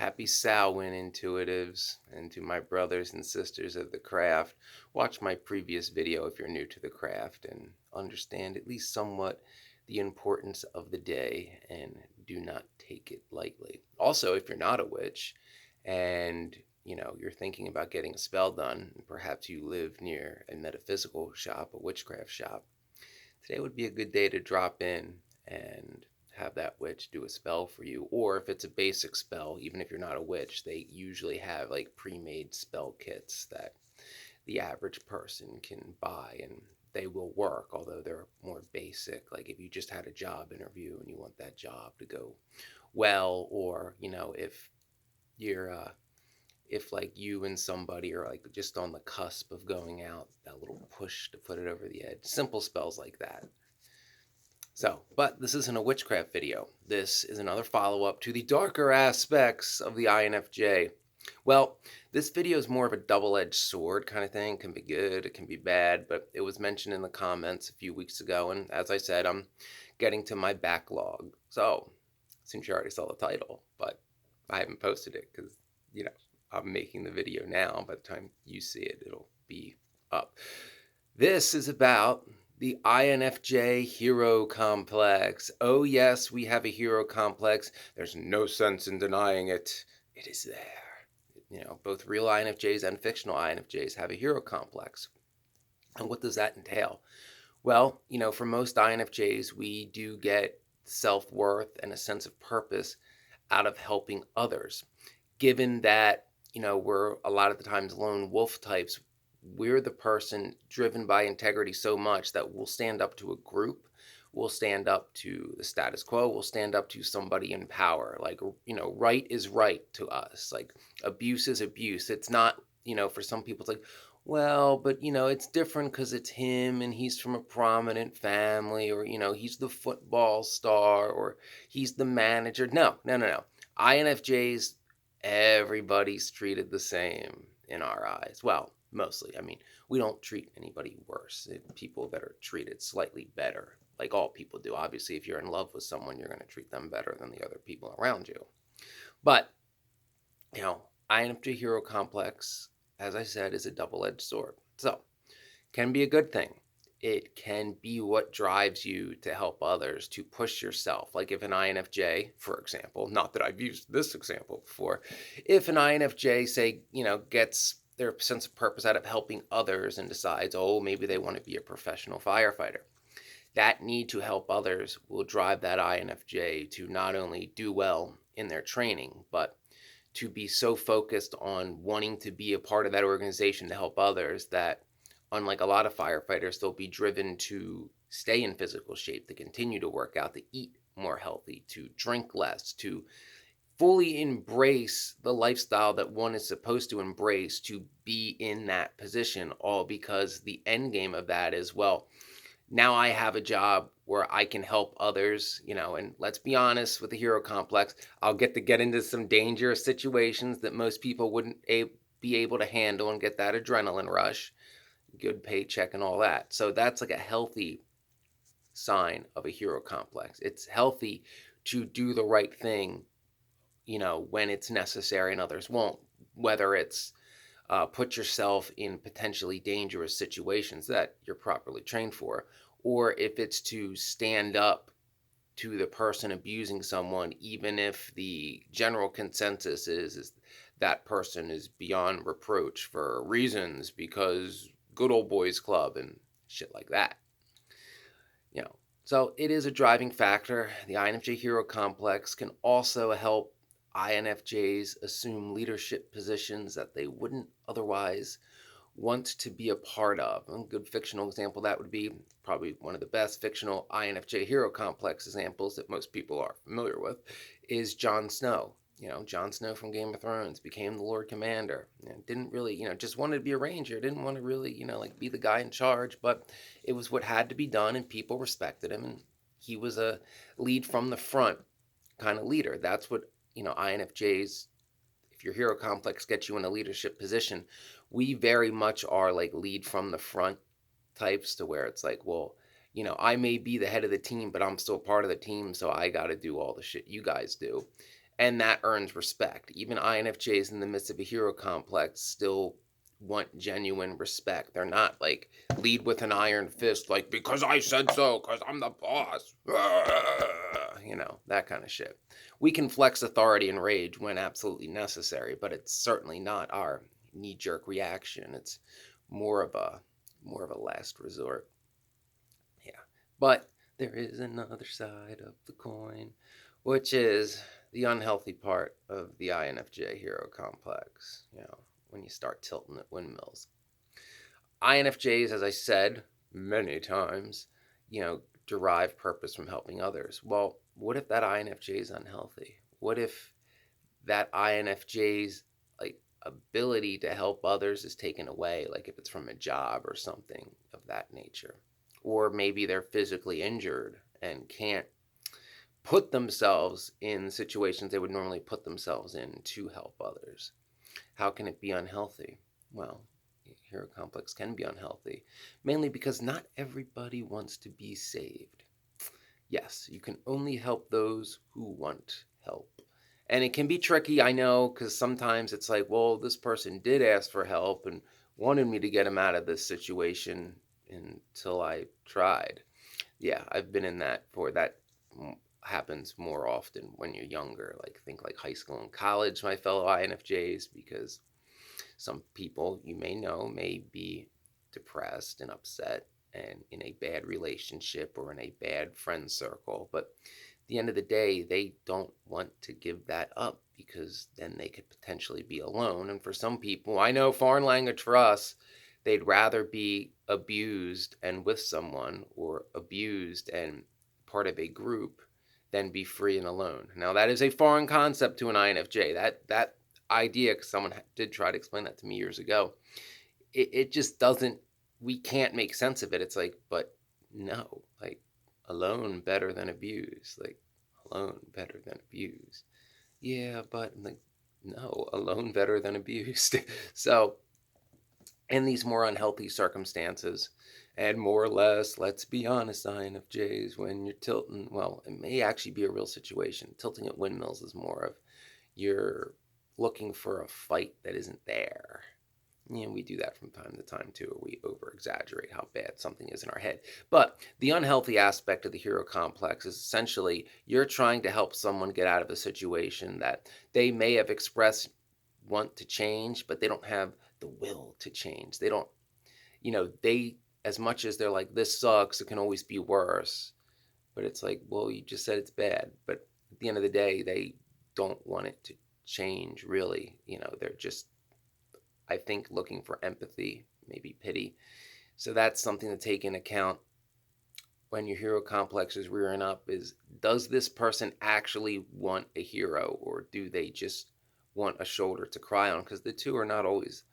Happy Samhain, intuitives, and to my brothers and sisters of the craft. Watch my previous video if you're new to the craft and understand at least somewhat the importance of the day and do not take it lightly. Also, if you're not a witch and you're thinking about getting a spell done, perhaps you live near a metaphysical shop, a witchcraft shop, today would be a good day to drop in and have that witch do a spell for you. Or if it's a basic spell, even if you're not a witch, they usually have like pre-made spell kits that the average person can buy, and they will work, although they're more basic. Like if you just had a job interview and you want that job to go well, or you're if like you and somebody are like just on the cusp of going out, that little push to put it over the edge. Simple spells like that. So, but this isn't a witchcraft video. This is another follow-up to the darker aspects of the INFJ. Well, this video is more of a double-edged sword kind of thing. It can be good, it can be bad, but it was mentioned in the comments a few weeks ago, and as I said, I'm getting to my backlog. So, since you already saw the title, but I haven't posted it because, I'm making the video now. By the time you see it, it'll be up. This is about the INFJ hero complex. Oh, yes, we have a hero complex. There's no sense in denying it. It is there. Both real INFJs and fictional INFJs have a hero complex. And what does that entail? Well, for most INFJs, we do get self-worth and a sense of purpose out of helping others. Given that, we're a lot of the times lone wolf types, we're the person driven by integrity so much that we'll stand up to a group, we'll stand up to the status quo, we'll stand up to somebody in power. Like, right is right to us. Like, abuse is abuse. It's not, for some people, it's like, well, but, it's different because it's him and he's from a prominent family, or, he's the football star, or he's the manager. No, no, no, no. INFJs, everybody's treated the same in our eyes. Well, mostly. I mean, we don't treat anybody worse. People that are treated slightly better, like all people do. Obviously, if you're in love with someone, you're going to treat them better than the other people around you. But, INFJ hero complex, as I said, is a double-edged sword. So, can be a good thing. It can be what drives you to help others, to push yourself. Like if an INFJ, for example, not that I've used this example before, if an INFJ, say, gets their sense of purpose out of helping others and decides, oh, maybe they want to be a professional firefighter, that need to help others will drive that INFJ to not only do well in their training, but to be so focused on wanting to be a part of that organization to help others that, unlike a lot of firefighters, they'll be driven to stay in physical shape, to continue to work out, to eat more healthy, to drink less, to fully embrace the lifestyle that one is supposed to embrace to be in that position, all because the end game of that is, well, now I have a job where I can help others, and let's be honest with the hero complex, I'll get to get into some dangerous situations that most people wouldn't be able to handle and get that adrenaline rush, good paycheck and all that. So that's like a healthy sign of a hero complex. It's healthy to do the right thing, when it's necessary and others won't, whether it's put yourself in potentially dangerous situations that you're properly trained for, or if it's to stand up to the person abusing someone, even if the general consensus is that person is beyond reproach for reasons because good old boys club and shit like that. So it is a driving factor. The INFJ hero complex can also help INFJs assume leadership positions that they wouldn't otherwise want to be a part of. A good fictional example that would be probably one of the best fictional INFJ hero complex examples that most people are familiar with is Jon Snow. Jon Snow from Game of Thrones became the Lord Commander. Didn't really, just wanted to be a ranger. Didn't want to really, like be the guy in charge, but it was what had to be done and people respected him. And he was a lead from the front kind of leader. That's what, INFJs, if your hero complex gets you in a leadership position, we very much are like lead from the front types, to where it's like, well, I may be the head of the team, but I'm still part of the team, so I got to do all the shit you guys do. And that earns respect. Even INFJs in the midst of a hero complex still want genuine respect. They're not like lead with an iron fist, like, because I said so, because I'm the boss. That kind of shit. We can flex authority and rage when absolutely necessary, but it's certainly not our knee-jerk reaction. It's more of a last resort. Yeah. But there is another side of the coin, which is the unhealthy part of the INFJ hero complex, when you start tilting at windmills. INFJs, as I said many times, derive purpose from helping others. Well, what if that INFJ is unhealthy? What if that INFJ's like ability to help others is taken away, like if it's from a job or something of that nature? Or maybe they're physically injured and can't put themselves in situations they would normally put themselves in to help others. How can it be unhealthy? Well, hero complex can be unhealthy, mainly because not everybody wants to be saved. Yes, you can only help those who want help. And it can be tricky, I know, because sometimes it's like, well, this person did ask for help and wanted me to get him out of this situation until I tried. Yeah, I've been in that for that. Happens more often when you're younger, like think like high school and college, my fellow INFJs, because some people you may know may be depressed and upset and in a bad relationship or in a bad friend circle, but at the end of the day they don't want to give that up because then they could potentially be alone. And for some people, I know, foreign language for us, they'd rather be abused and with someone, or abused and part of a group, than be free and alone. Now that is a foreign concept to an INFJ. That idea, because someone did try to explain that to me years ago, it just doesn't, we can't make sense of it. It's like, but no, like, alone better than abused, like, alone better than abused. Yeah, but like, no, alone better than abused. So in these more unhealthy circumstances, and more or less, let's be honest, INFJs, when you're tilting, well, it may actually be a real situation. Tilting at windmills is more of you're looking for a fight that isn't there. We do that from time to time too, where we over exaggerate how bad something is in our head. But the unhealthy aspect of the hero complex is essentially you're trying to help someone get out of a situation that they may have expressed want to change, but they don't have the will to change. They don't, they, as much as they're like, this sucks, it can always be worse. But it's like, well, you just said it's bad. But at the end of the day, they don't want it to change, really. They're just, I think, looking for empathy, maybe pity. So that's something to take into account when your hero complex is rearing up, is, does this person actually want a hero, or do they just want a shoulder to cry on? Because the two are not always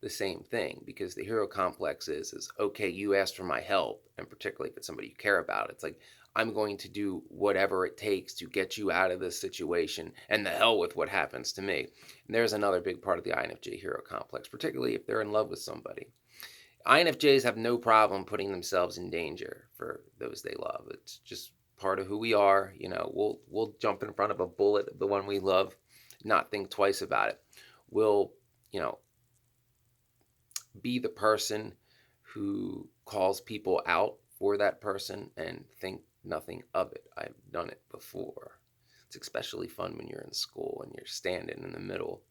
the same thing, because the hero complex is okay, you asked for my help, and particularly if it's somebody you care about, it's like, I'm going to do whatever it takes to get you out of this situation, and the hell with what happens to me. And there's another big part of the INFJ hero complex, particularly if they're in love with somebody. INFJs have no problem putting themselves in danger for those they love. It's just part of who we are. We'll jump in front of a bullet of the one we love, not think twice about it. We'll, be the person who calls people out for that person and think nothing of it. I've done it before. It's especially fun when you're in school and you're standing in the middle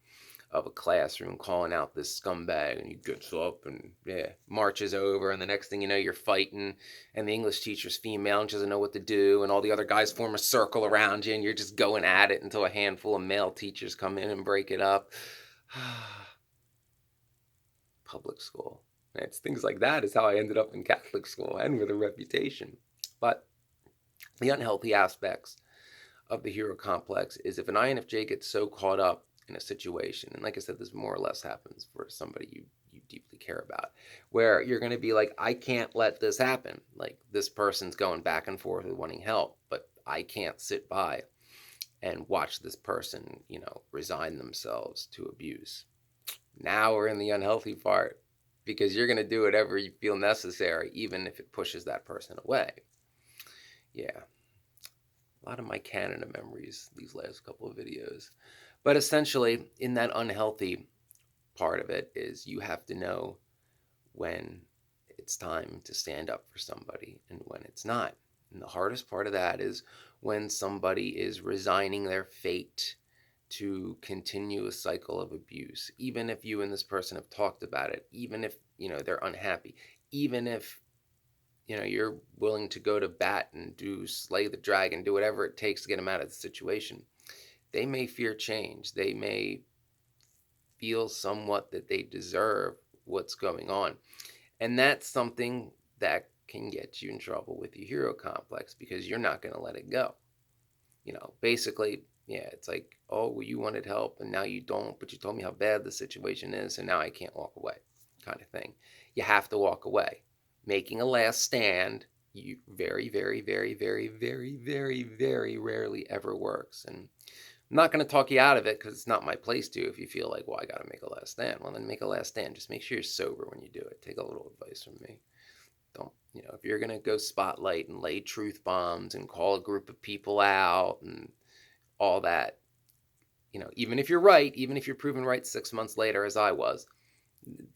of a classroom calling out this scumbag, and he gets up and marches over, and the next thing you know, you're fighting, and the English teacher's female and she doesn't know what to do, and all the other guys form a circle around you, and you're just going at it until a handful of male teachers come in and break it up. Public school. And it's things like that is how I ended up in Catholic school, and with a reputation. But the unhealthy aspects of the hero complex is if an INFJ gets so caught up in a situation, and like I said, this more or less happens for somebody you deeply care about, where you're going to be like, I can't let this happen. Like, this person's going back and forth with wanting help, but I can't sit by and watch this person, resign themselves to abuse. Now we're in the unhealthy part, because you're going to do whatever you feel necessary, even if it pushes that person away. Yeah. A lot of my Canada memories these last couple of videos. But essentially, in that unhealthy part of it is you have to know when it's time to stand up for somebody and when it's not. And the hardest part of that is when somebody is resigning their fate to continue a cycle of abuse, even if you and this person have talked about it, even if, they're unhappy, even if, you're willing to go to bat and do slay the dragon, do whatever it takes to get them out of the situation. They may fear change. They may feel somewhat that they deserve what's going on. And that's something that can get you in trouble with your hero complex because you're not going to let it go. Basically, yeah, it's like, oh, well, you wanted help and now you don't, but you told me how bad the situation is, and now I can't walk away, kind of thing. You have to walk away. Making a last stand, you very, very, very, very, very, very, very rarely ever works. And I'm not going to talk you out of it because it's not my place to. If you feel like, well, I got to make a last stand, well, then make a last stand. Just make sure you're sober when you do it. Take a little advice from me. Don't, if you're going to go spotlight and lay truth bombs and call a group of people out and all that, even if you're right, even if you're proven right 6 months later, as I was,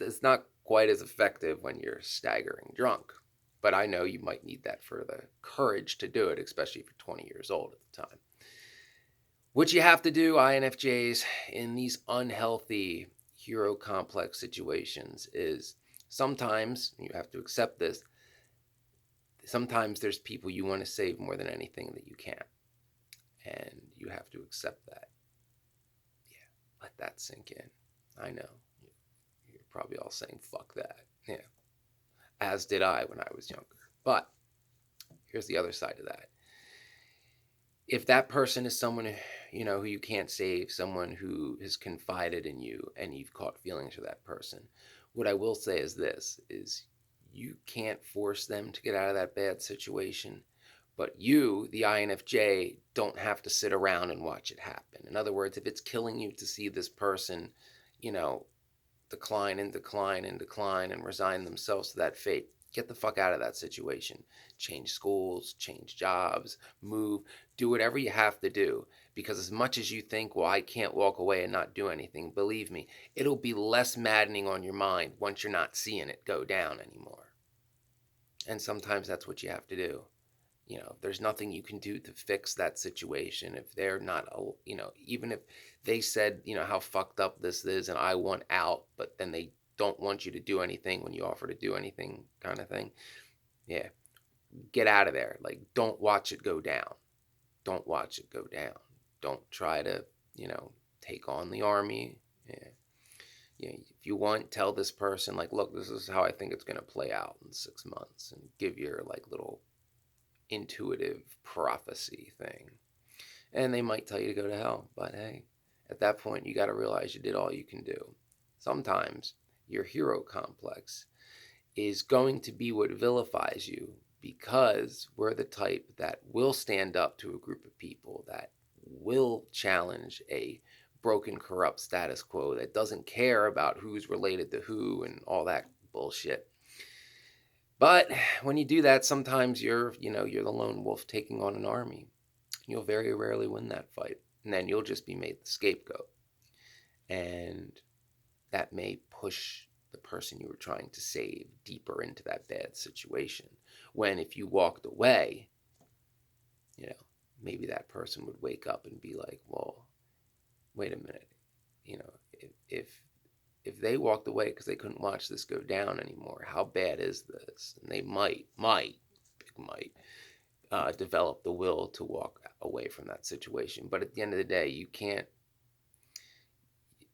it's not quite as effective when you're staggering drunk. But I know you might need that for the courage to do it, especially if you're 20 years old at the time. What you have to do, INFJs, in these unhealthy hero complex situations is sometimes, you have to accept this, sometimes there's people you want to save more than anything that you can. And you have to accept that. Yeah, let that sink in. I know. You're probably all saying, fuck that. Yeah. As did I when I was younger. But here's the other side of that. If that person is someone, who you can't save, someone who has confided in you and you've caught feelings for that person, what I will say is this, is you can't force them to get out of that bad situation, but you, the INFJ, don't have to sit around and watch it happen. In other words, if it's killing you to see this person, decline and decline and decline and resign themselves to that fate, get the fuck out of that situation. Change schools, change jobs, move, do whatever you have to do. Because as much as you think, well, I can't walk away and not do anything, believe me, it'll be less maddening on your mind once you're not seeing it go down anymore. And sometimes that's what you have to do. If there's nothing you can do to fix that situation, if they're not, even if they said, how fucked up this is and I want out, but then they don't want you to do anything when you offer to do anything, kind of thing. Yeah. Get out of there. Like, don't watch it go down. Don't watch it go down. Don't try to, take on the army. Yeah. If you want, tell this person, like, look, this is how I think it's going to play out in 6 months, and give your, little intuitive prophecy thing. And they might tell you to go to hell, but hey, at that point you got to realize you did all you can do. Sometimes your hero complex is going to be what vilifies you, because we're the type that will stand up to a group of people, that will challenge a broken, corrupt status quo, that doesn't care about who's related to who and all that bullshit. But when you do that, sometimes you're the lone wolf taking on an army. You'll very rarely win that fight. And then you'll just be made the scapegoat. And that may push the person you were trying to save deeper into that bad situation. When if you walked away, maybe that person would wake up and be like, well, wait a minute. If they walked away because they couldn't watch this go down anymore, how bad is this? And they might develop the will to walk away from that situation. But at the end of the day, you can't.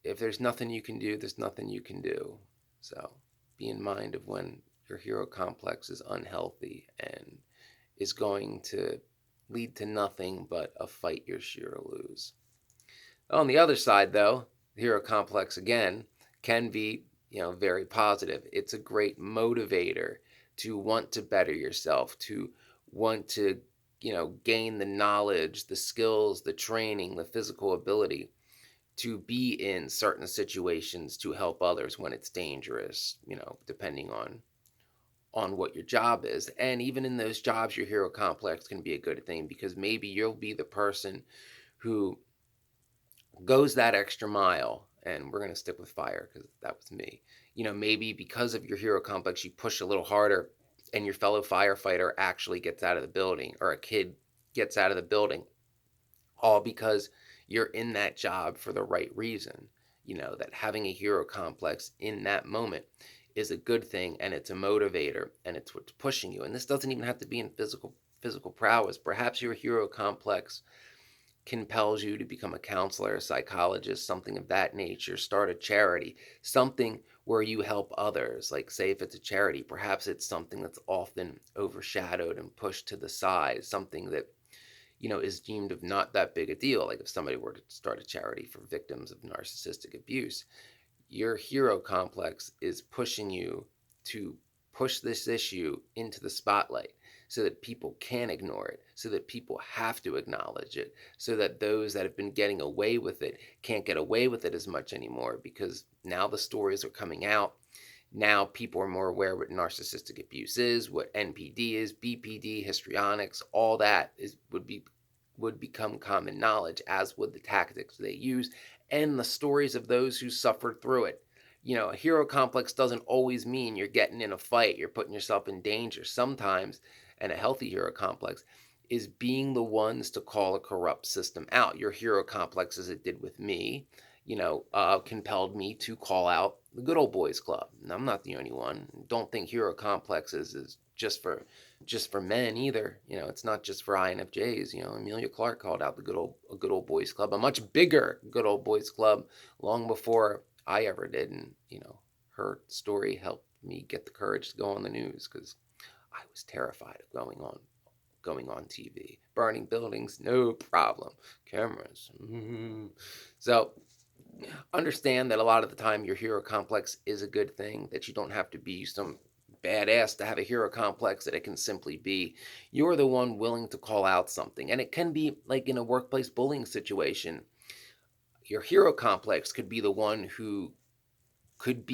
If there's nothing you can do, there's nothing you can do. So be in mind of when your hero complex is unhealthy and is going to lead to nothing but a fight you're sure to lose. On the other side, though, the hero complex, again, can be, very positive. It's a great motivator to want to better yourself, to want to, gain the knowledge, the skills, the training, the physical ability to be in certain situations to help others when it's dangerous, depending on on what your job is. And even in those jobs, your hero complex can be a good thing, because maybe you'll be the person who goes that extra mile. And we're going to stick with fire because that was me. Maybe because of your hero complex, you push a little harder and your fellow firefighter actually gets out of the building, or a kid gets out of the building, all because you're in that job for the right reason. That having a hero complex in that moment is a good thing, and it's a motivator, and it's what's pushing you. And this doesn't even have to be in physical prowess. Perhaps your hero complex compels you to become a counselor, a psychologist, something of that nature, start a charity, something where you help others. Like, say, if it's a charity, perhaps it's something that's often overshadowed and pushed to the side, something that is deemed of not that big a deal. Like if somebody were to start a charity for victims of narcissistic abuse, your hero complex is pushing you to push this issue into the spotlight, so that people can ignore it, so that people have to acknowledge it, so that those that have been getting away with it can't get away with it as much anymore, because now the stories are coming out. Now people are more aware what narcissistic abuse is, what NPD is, BPD, histrionics, all that would become common knowledge, as would the tactics they use and the stories of those who suffered through it. A hero complex doesn't always mean you're getting in a fight, you're putting yourself in danger. Sometimes, and a healthy hero complex is being the ones to call a corrupt system out. Your hero complex, as it did with me, compelled me to call out the Good Old Boys Club. And I'm not the only one. Don't think hero complexes is just for men either. It's not just for INFJs. Amelia Clark called out the Good Old Boys Club, a much bigger Good Old Boys Club, long before I ever did. And her story helped me get the courage to go on the news, because I was terrified of going on TV. Burning buildings, no problem. Cameras. So understand that a lot of the time your hero complex is a good thing, that you don't have to be some badass to have a hero complex, that it can simply be you're the one willing to call out something. And it can be like in a workplace bullying situation. Your hero complex could be the one who could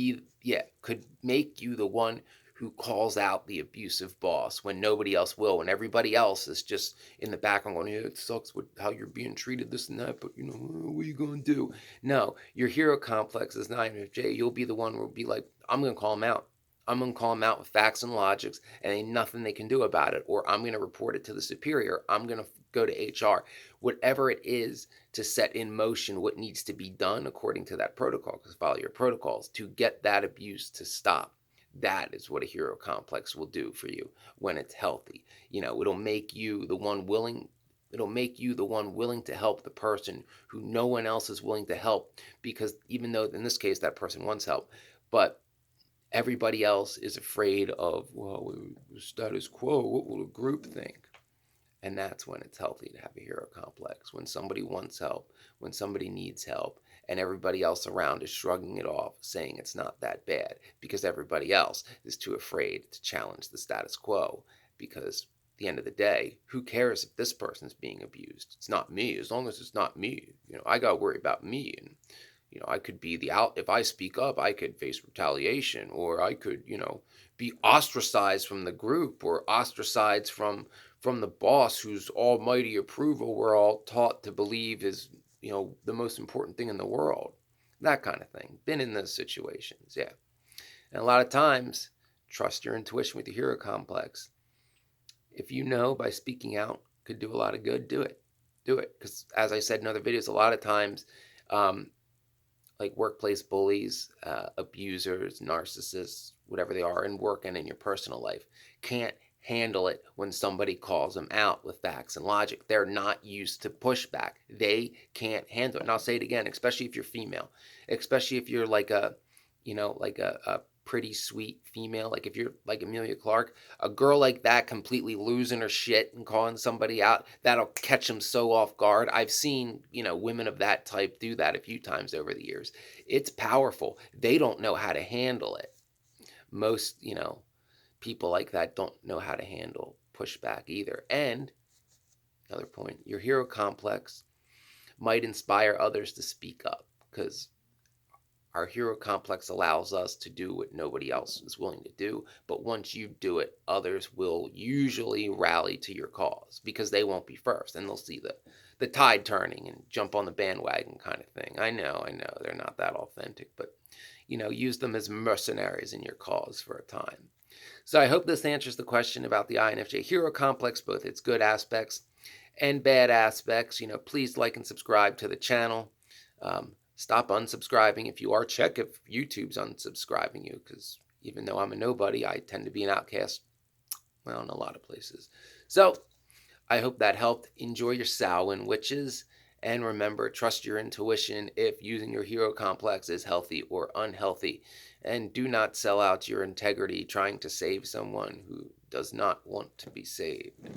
make you the one who calls out the abusive boss when nobody else will, when everybody else is just in the background going, yeah, it sucks with how you're being treated, this and that, but what are you going to do? No, your hero complex is not INFJ. You'll be the one who will be like, I'm going to call him out. I'm going to call him out with facts and logics, and ain't nothing they can do about it. Or I'm going to report it to the superior. I'm going to go to HR. Whatever it is to set in motion what needs to be done according to that protocol, because follow your protocols to get that abuse to stop. That is what a hero complex will do for you when it's healthy. It'll make you the one willing. It'll make you the one willing to help the person who no one else is willing to help, because even though in this case that person wants help, but everybody else is afraid of, well, status quo, what will the group think? And that's when it's healthy to have a hero complex. When somebody wants help, when somebody needs help, and everybody else around is shrugging it off, saying it's not that bad, because everybody else is too afraid to challenge the status quo. Because at the end of the day, who cares if this person's being abused? It's not me. As long as it's not me, I got to worry about me. And I could be if I speak up, I could face retaliation, or I could, be ostracized from the group, or ostracized from the boss whose almighty approval we're all taught to believe is, the most important thing in the world. That kind of thing. Been in those situations, yeah. And a lot of times, trust your intuition with the hero complex. If you know by speaking out could do a lot of good, do it. Do it. Because as I said in other videos, a lot of times, like workplace bullies, abusers, narcissists, whatever they are in work and in your personal life, can't handle it when somebody calls them out with facts and logic. They're not used to pushback. They can't handle it. And I'll say it again, especially if you're female, especially if you're like a pretty sweet female, like if you're like Amelia Clark, a girl like that completely losing her shit and calling somebody out, that'll catch them so off guard. I've seen, women of that type do that a few times over the years. It's powerful. They don't know how to handle it. Most, people like that don't know how to handle pushback either. And another point, your hero complex might inspire others to speak up, because Our hero complex allows us to do what nobody else is willing to do, but once you do it, others will usually rally to your cause because they won't be first, and they'll see the tide turning and jump on the bandwagon kind of thing. I know, they're not that authentic, but use them as mercenaries in your cause for a time. So I hope this answers the question about the INFJ hero complex, both its good aspects and bad aspects. Please like and subscribe to the channel. Stop unsubscribing if you are. Check if YouTube's unsubscribing you, because even though I'm a nobody, I tend to be an outcast, well, in a lot of places. So I hope that helped. Enjoy your Samhain witches. And remember, trust your intuition if using your hero complex is healthy or unhealthy. And do not sell out your integrity trying to save someone who does not want to be saved.